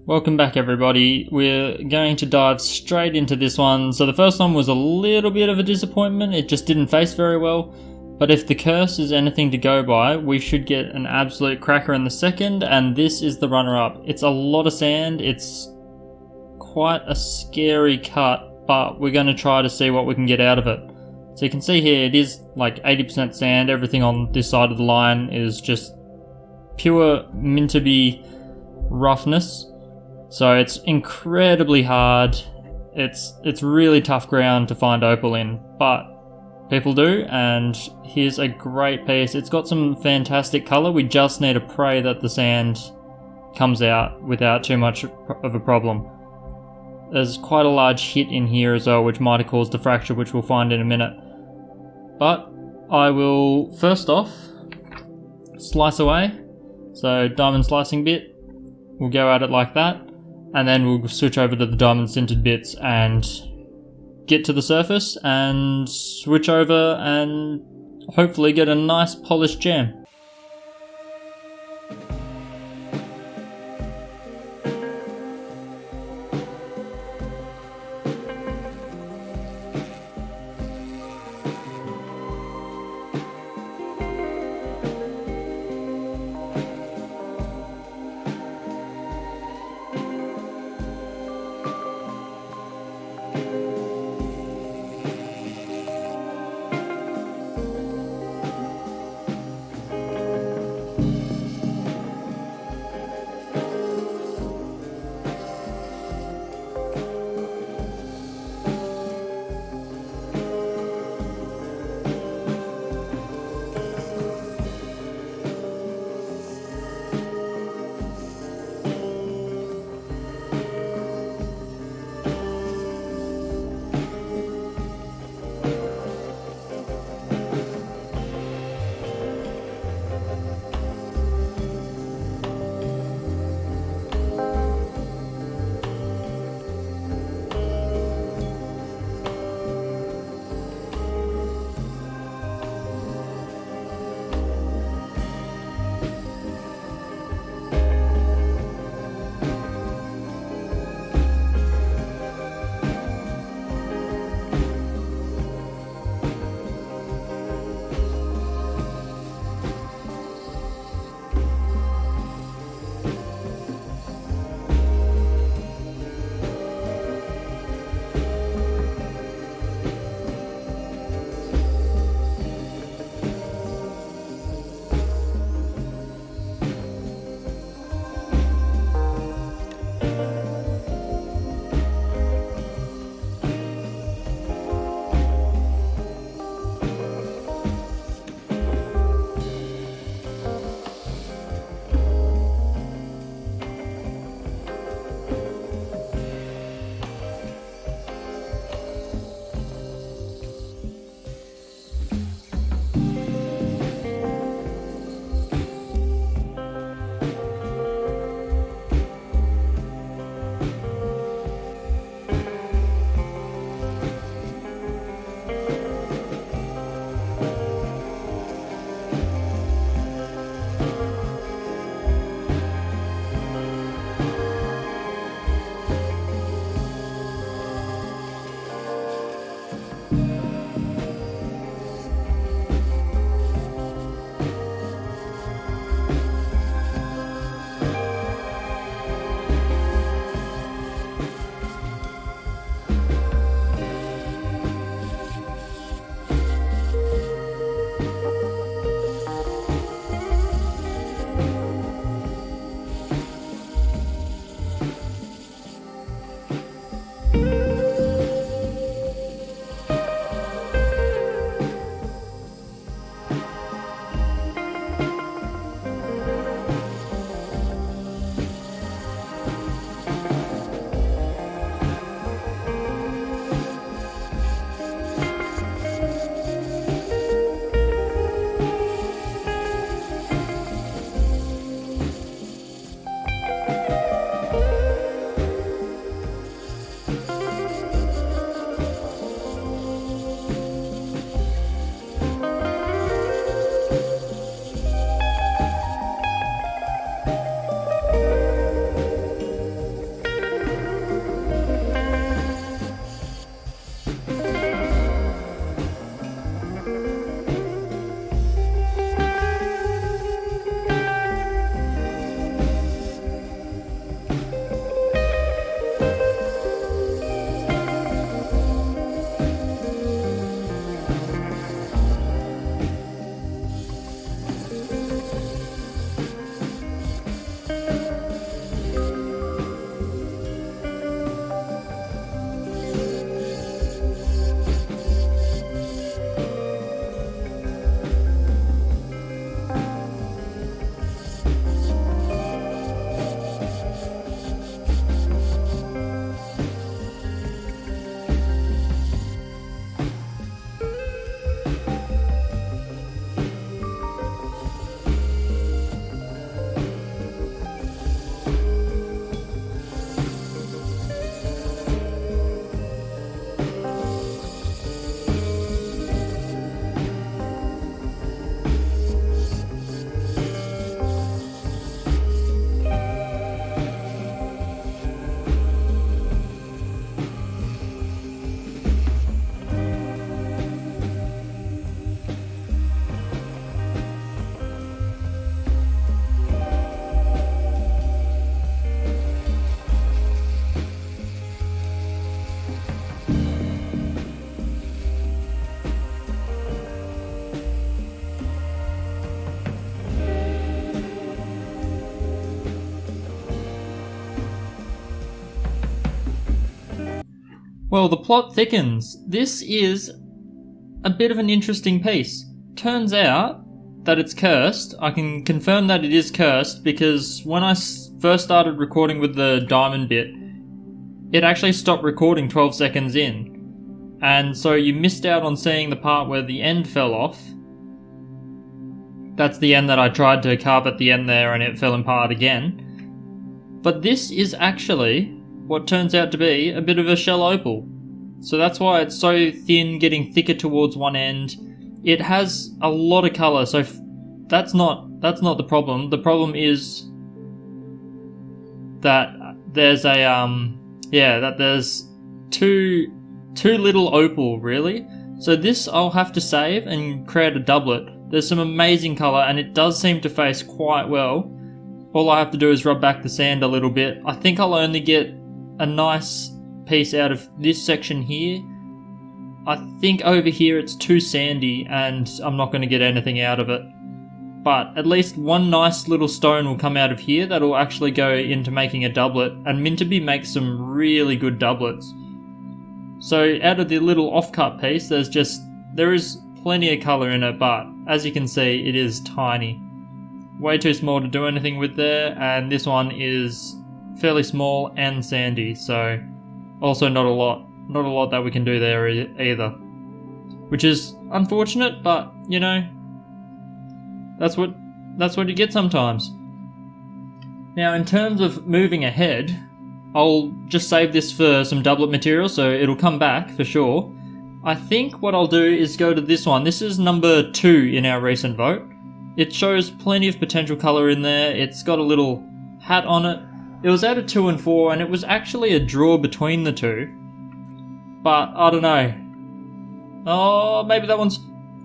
Welcome back everybody. We're going to dive straight into this one. So the first one was a little bit of a disappointment, it just didn't face very well. But if the curse is anything to go by, we should get an absolute cracker in the second, and this is the runner-up. It's a lot of sand, it's quite a scary cut, but we're going to try to see what we can get out of it. So you can see here it is like 80% sand, everything on this side of the line is just pure Mintabie roughness. So it's incredibly hard, it's really tough ground to find opal in, but people do, and here's a great piece. It's got some fantastic colour, we just need to pray that the sand comes out without too much of a problem. There's quite a large hit in here as well, which might have caused a fracture, which we'll find in a minute. But I will first off slice away, so diamond slicing bit, we'll go at it like that. And then we'll switch over to the diamond sintered bits and get to the surface and switch over and hopefully get a nice polished gem. Well, the plot thickens. This is a bit of an interesting piece. Turns out that it's cursed. I can confirm that it is cursed because when I first started recording with the diamond bit, it actually stopped recording 12 seconds in. And so you missed out on seeing the part where the end fell off. That's the end that I tried to carve at the end there and it fell apart again. But this is actually what turns out to be a bit of a shell opal. So that's why it's so thin, getting thicker towards one end. It has a lot of colour, so that's not the problem. The problem is that there's there's too little opal, really. So this I'll have to save and create a doublet. There's some amazing colour and it does seem to face quite well. All I have to do is rub back the sand a little bit. I think I'll only get a nice piece out of this section here. I think over here it's too sandy and I'm not going to get anything out of it. But at least one nice little stone will come out of here that'll actually go into making a doublet, and Mintabie makes some really good doublets. So out of the little offcut piece, there is plenty of colour in it, but as you can see, it is tiny. Way too small to do anything with there, and this one is fairly small and sandy, so also not a lot that we can do there either. Which is unfortunate, but you know, that's what you get sometimes. Now in terms of moving ahead, I'll just save this for some doublet material, so it'll come back for sure. I think what I'll do is go to this one. This is number 2 in our recent vote. It shows plenty of potential colour in there. It's got a little hat on it. It was out of 2 and 4 and it was actually a draw between the two. But I don't know. Oh, maybe that one's...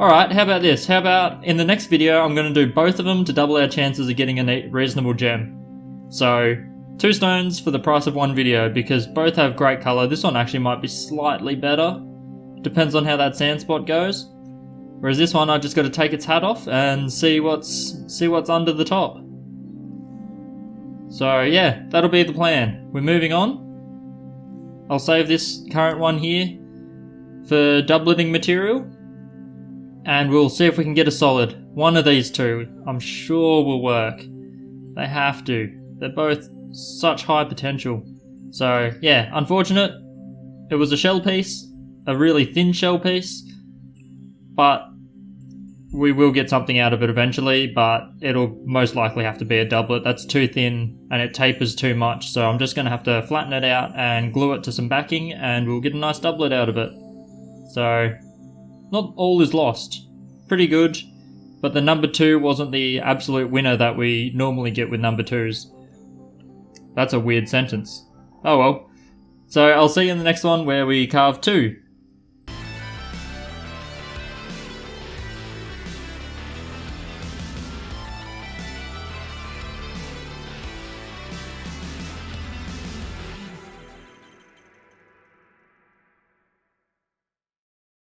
Alright, how about this? How about in the next video I'm going to do both of them to double our chances of getting a reasonable gem. So, 2 stones for the price of 1 video because both have great colour. This one actually might be slightly better. Depends on how that sand spot goes. Whereas this one I just got to take its hat off and see what's under the top. So yeah, that'll be the plan. We're moving on. I'll save this current one here for doubleting material. And we'll see if we can get a solid. One of these two, I'm sure will work. They have to. They're both such high potential. So yeah, unfortunate. It was a shell piece, a really thin shell piece, but we will get something out of it eventually, but it'll most likely have to be a doublet. That's too thin and it tapers too much, so I'm just going to have to flatten it out and glue it to some backing and we'll get a nice doublet out of it. So, not all is lost. Pretty good, but the number 2 wasn't the absolute winner that we normally get with number 2s. That's a weird sentence. Oh well. So I'll see you in the next one where we carve 2.